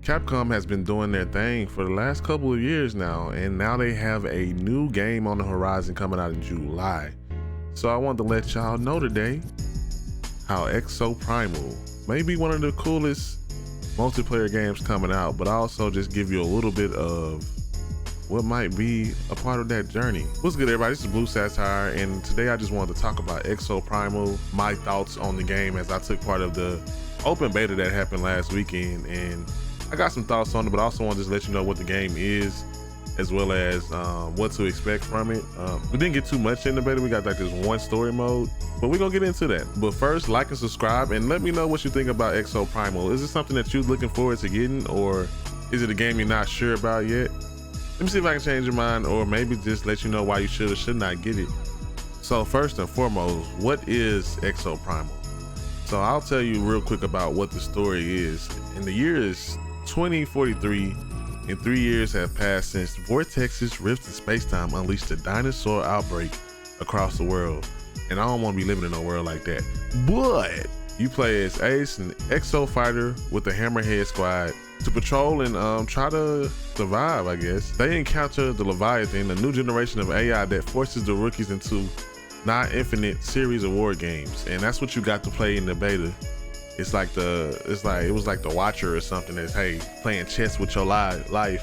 Capcom has been doing their thing for the last couple of years now, and now they have a new game on the horizon coming out in July. So I wanted to let y'all know today how Exoprimal may be one of the coolest multiplayer games coming out, but also just give you a little bit of what might be a part of that journey. What's good, everybody? This is Blue Satire, and today I just wanted to talk about Exoprimal, my thoughts on the game as I took part of the open beta that happened last weekend, and I got some thoughts on it, but I also want to just let you know what the game is, as well as what to expect from it. We didn't get too much in the beta. We got like this one story mode, but we're gonna get into that. But first, like and subscribe, and let me know what you think about Exoprimal. Is it something that you're looking forward to getting, or is it a game you're not sure about yet? Let me see if I can change your mind, or maybe just let you know why you should or should not get it. So first and foremost, what is Exoprimal? So I'll tell you real quick about what the story is. And the year is 2043, and 3 years have passed since vortexes, rifts, and space-time unleashed a dinosaur outbreak across the world. And I don't want to be living in a world like that. But you play as Ace, an exo fighter with the Hammerhead squad, to patrol and try to survive, I guess. They encounter the Leviathan, a new generation of AI that forces the rookies into not-infinite series of war games. And that's what you got to play in the beta. It was like the Watcher or something that's, hey, playing chess with your life.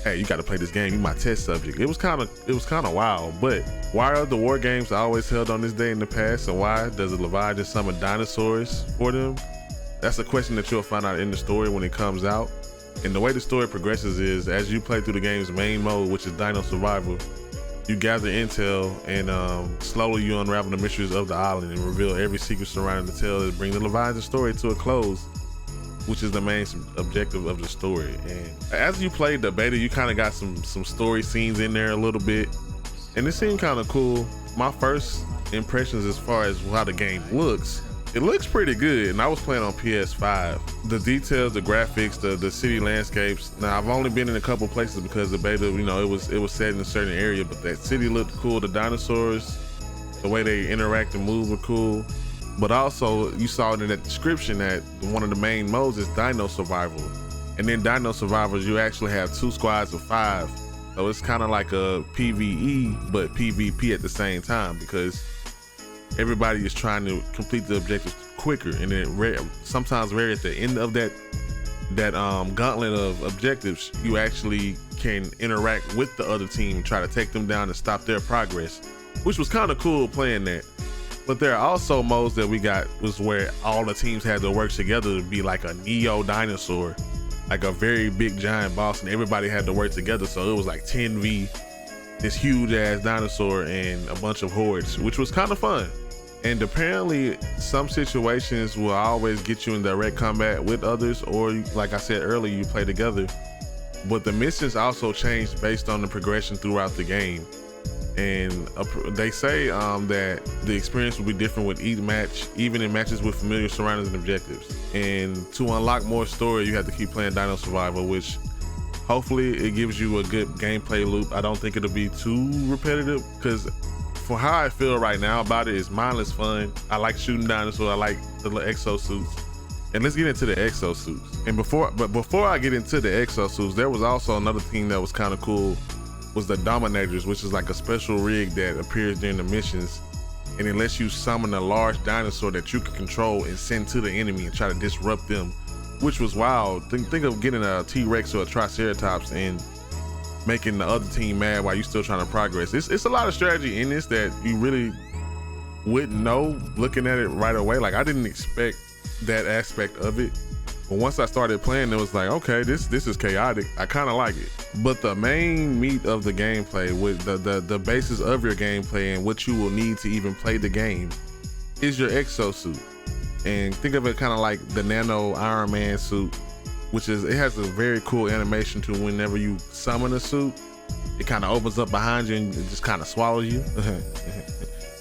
Hey, you got to play this game. You my test subject. It was kind of wild. But why are the war games always held on this day in the past, and why does the Leviathan summon dinosaurs for them? That's a question that you'll find out in the story when it comes out. And the way the story progresses is, as you play through the game's main mode, which is Dino Survival, you gather intel, and slowly you unravel the mysteries of the island and reveal every secret surrounding the tale that bring the Leviathan story to a close, which is the main objective of the story. And as you played the beta, you kind of got some story scenes in there a little bit, and it seemed kind of cool. My first impressions as far as how the game looks, it looks pretty good, and I was playing on PS5. The details, the graphics, the city landscapes. Now, I've only been in a couple places because the beta, you know, it was set in a certain area, but that city looked cool. The dinosaurs, the way they interact and move were cool. But also, you saw in that description that one of the main modes is Dino Survival. And then Dino Survivors, you actually have 2 squads of 5. So it's kind of like a PvE, but PvP at the same time, because everybody is trying to complete the objectives quicker, and then sometimes at the end of that gauntlet of objectives, you actually can interact with the other team and try to take them down and stop their progress, which was kind of cool playing that. But there are also modes that we got was where all the teams had to work together to be like a neo dinosaur, like a very big giant boss, and everybody had to work together. So it was like 10v this huge ass dinosaur and a bunch of hordes, which was kind of fun. And apparently some situations will always get you in direct combat with others, or like I said earlier, you play together. But the missions also change based on the progression throughout the game. And they say that the experience will be different with each match, even in matches with familiar surroundings and objectives. And to unlock more story, you have to keep playing Dino Survival, which hopefully it gives you a good gameplay loop. I don't think it'll be too repetitive, because for how I feel right now about it, is mindless fun. I like shooting dinosaurs. I like the little exosuits. And let's get into the exosuits. And before I get into the exosuits, there was also another thing that was kind of cool, was the Dominators, which is like a special rig that appears during the missions, and it lets you summon a large dinosaur that you can control and send to the enemy and try to disrupt them, which was wild. Think of getting a T-Rex or a Triceratops and making the other team mad while you're still trying to progress. It's a lot of strategy in this that you really wouldn't know looking at it right away. Like, I didn't expect that aspect of it, but once I started playing, it was like, okay, this is chaotic. I kind of like it. But the main meat of the gameplay, with the basis of your gameplay and what you will need to even play the game, is your exosuit. And think of it kind of like the Nano Iron Man suit, which is, it has a very cool animation to whenever you summon a suit, it kind of opens up behind you and it just kind of swallows you.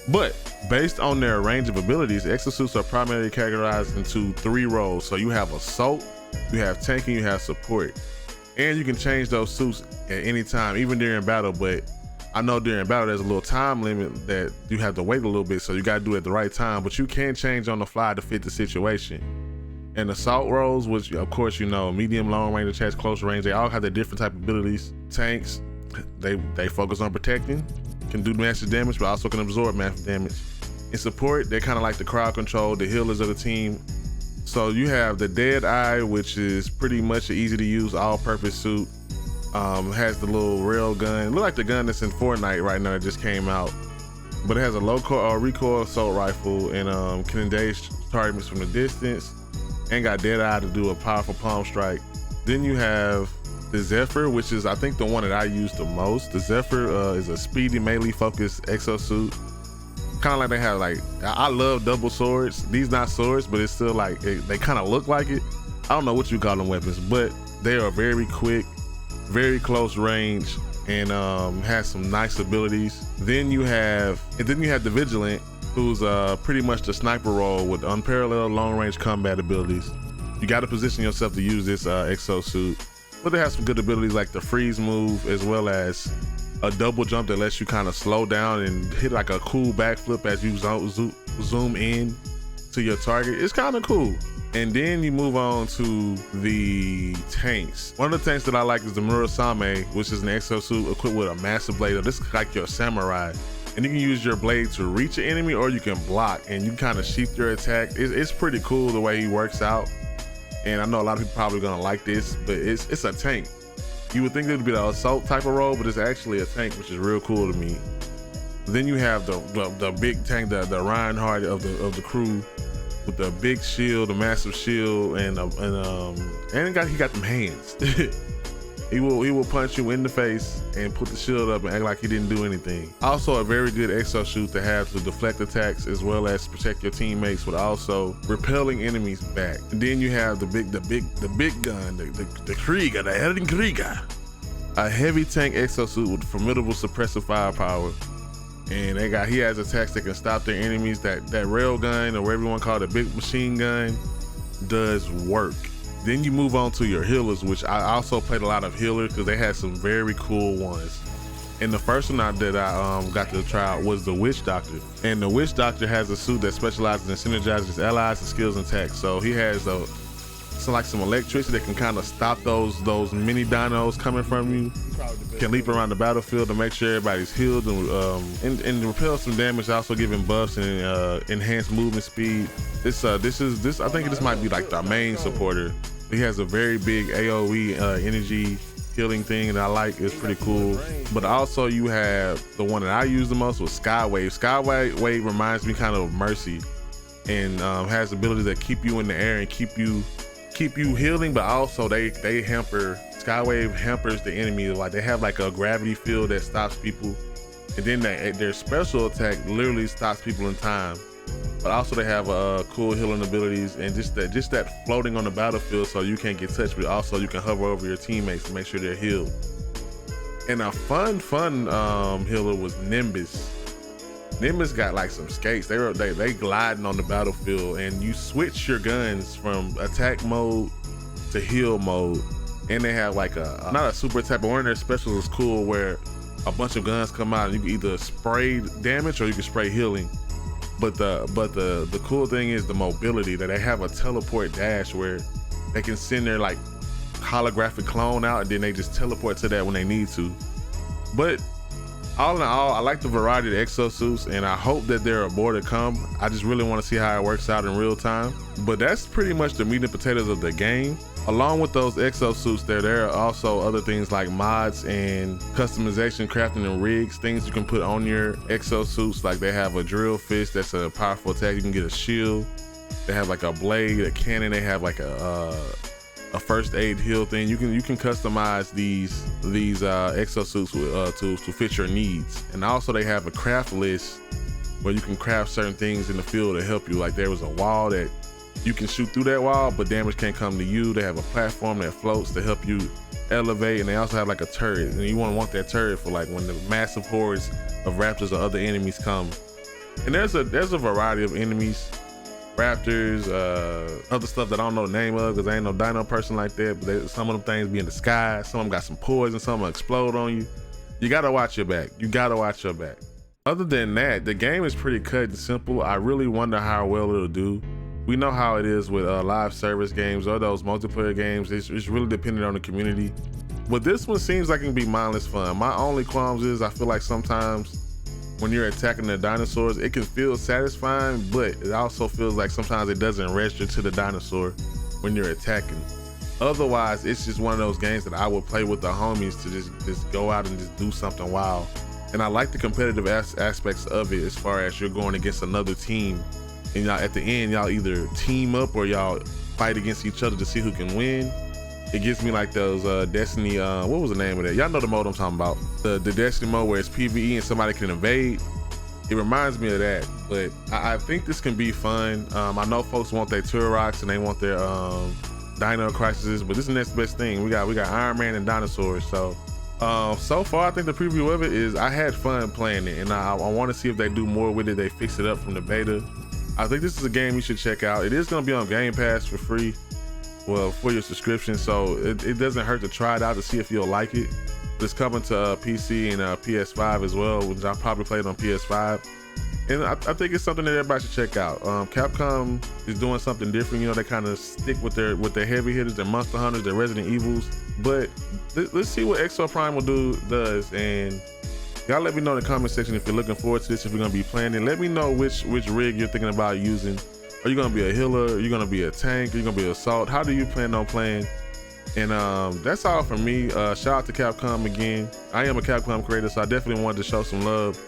But based on their range of abilities, exosuits are primarily categorized into 3 roles. So you have assault, you have tank, and you have support. And you can change those suits at any time, even during battle. But I know during battle there's a little time limit that you have to wait a little bit, so you gotta do it at the right time, but you can change on the fly to fit the situation. And assault roles, which of course you know, medium, long range attacks, close range, they all have their different type of abilities. Tanks, they focus on protecting, can do massive damage, but also can absorb massive damage. In support, they're kind of like the crowd control, the healers of the team. So you have the Dead Eye, which is pretty much an easy to use all-purpose suit. Has the little rail gun, look like the gun that's in Fortnite right now that just came out. But it has a low recoil assault rifle and can engage targets from the distance, and got Dead Eye to do a powerful palm strike. Then you have the Zephyr, which is I think the one that I use the most. The Zephyr is a speedy melee focused exosuit. Kind of like they have like, I love double swords. These not swords, but it's still like, they kind of look like it. I don't know what you call them weapons, but they are very quick, very close range, and has some nice abilities. Then you have the Vigilant, who's pretty much the sniper role with unparalleled long range combat abilities. You got to position yourself to use this exosuit, but they have some good abilities like the freeze move, as well as a double jump that lets you kind of slow down and hit like a cool backflip as you zoom in to your target. It's kind of cool. And then you move on to the tanks. One of the tanks that I like is the Murasame, which is an exosuit equipped with a massive blade. This is like your samurai. And you can use your blade to reach an enemy, or you can block and you kind of sheath your attack. It's pretty cool the way he works out. And I know a lot of people probably gonna like this, but it's a tank. You would think it would be the assault type of role, but it's actually a tank, which is real cool to me. Then you have the big tank, the Reinhardt of the crew, with the big shield, the massive shield, and he got them hands. he will punch you in the face and put the shield up and act like he didn't do anything. Also a very good exosuit to have to deflect attacks as well as protect your teammates, with also repelling enemies back. And then you have the big gun, the Krieger, the Helden Krieger, a heavy tank exosuit with formidable suppressive firepower. And he has attacks that can stop their enemies. That rail gun, or whatever you want to call it, the big machine gun, does work. Then you move on to your healers, which I also played a lot of healers because they had some very cool ones. And the first one that I got to try out was the Witch Doctor. And the Witch Doctor has a suit that specializes in synergizing his allies and skills and attacks. So he has some electricity that can kind of stop those mini dinos coming from you. Can leap around the battlefield to make sure everybody's healed and repel some damage, also giving buffs and enhanced movement speed. I think this might be like the main supporter. He has a very big AoE energy healing thing that I like. It's pretty cool. But also you have the one that I use the most was Skywave. Skywave reminds me kind of Mercy, and has abilities that keep you in the air and keep you healing, but also they hamper. Skywave hampers the enemy. Like they have like a gravity field that stops people, and then their special attack literally stops people in time. But also they have cool healing abilities, and just that floating on the battlefield so you can't get touched, but also you can hover over your teammates to make sure they're healed. And a fun healer was Nimbus. Nimbus got like some skates. They gliding on the battlefield, and you switch your guns from attack mode to heal mode. And they have like not a super attack, but one of their specials is cool, where a bunch of guns come out and you can either spray damage or you can spray healing. But the cool thing is the mobility, that they have a teleport dash where they can send their like holographic clone out and then they just teleport to that when they need to. But all in all, I like the variety of exosuits, and I hope that there are more to come. I just really want to see how it works out in real time. But that's pretty much the meat and potatoes of the game. Along with those exosuits there are also other things like mods and customization, crafting, and rigs, things you can put on your exosuits. Like they have a drill fist that's a powerful attack. You can get a shield. They have like a blade, a cannon. They have like a first aid heal thing. You can customize these exosuits to fit your needs. And also they have a craft list where you can craft certain things in the field to help you. Like there was a wall that you can shoot through that wall, but damage can't come to you. They have a platform that floats to help you elevate, and they also have like a turret, and you want that turret for like when the massive hordes of raptors or other enemies come. And there's a variety of enemies, raptors, other stuff that I don't know the name of because I ain't no dino person like that, but some of them things be in the sky, some of them got some poison, some will explode on you. You gotta watch your back. Other than that, the game is pretty cut and simple. I really wonder how well it'll do. We know how it is with live service games or those multiplayer games. It's really dependent on the community. But this one seems like it can be mindless fun. My only qualms is I feel like sometimes when you're attacking the dinosaurs, it can feel satisfying, but it also feels like sometimes it doesn't register to the dinosaur when you're attacking. Otherwise, it's just one of those games that I would play with the homies to just go out and just do something wild. And I like the competitive aspects of it, as far as you're going against another team, and y'all at the end, y'all either team up or y'all fight against each other to see who can win. It gives me like those Destiny, what was the name of that? Y'all know the mode I'm talking about. The Destiny mode where it's PvE and somebody can invade. It reminds me of that, but I think this can be fun. I know folks want their Turoks and they want their Dino Crisis, but this is the next best thing. We got Iron Man and dinosaurs. So so far I think the preview of it is, I had fun playing it, and I want to see if they do more with it. They fix it up from the beta. I think this is a game you should check out. It is going to be on Game Pass for free, well, for your subscription, so it doesn't hurt to try it out to see if you'll like it. It's coming to PC and PS5 as well, which I'll probably play it on PS5. And I think it's something that everybody should check out. Capcom is doing something different. You know, they kind of stick with their heavy hitters, their Monster Hunters, their Resident Evils. But let's see what Exoprimal does. And y'all let me know in the comment section if you're looking forward to this, if you're gonna be playing it. Let me know which rig you're thinking about using. Are you gonna be a healer? Are you gonna be a tank? Are you gonna be an assault? How do you plan on playing? And that's all from me. Shout out to Capcom again. I am a Capcom creator, so I definitely wanted to show some love,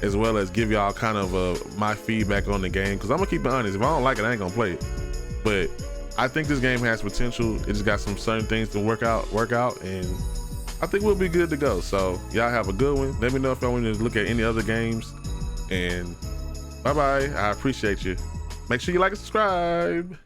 as well as give y'all kind of my feedback on the game, because I'm gonna keep it honest. If I don't like it, I ain't gonna play it. But I think this game has potential. It just got some certain things to work out, and I think we'll be good to go. So y'all have a good one. Let me know if y'all want to look at any other games, and bye bye. I appreciate you. Make sure you like and subscribe.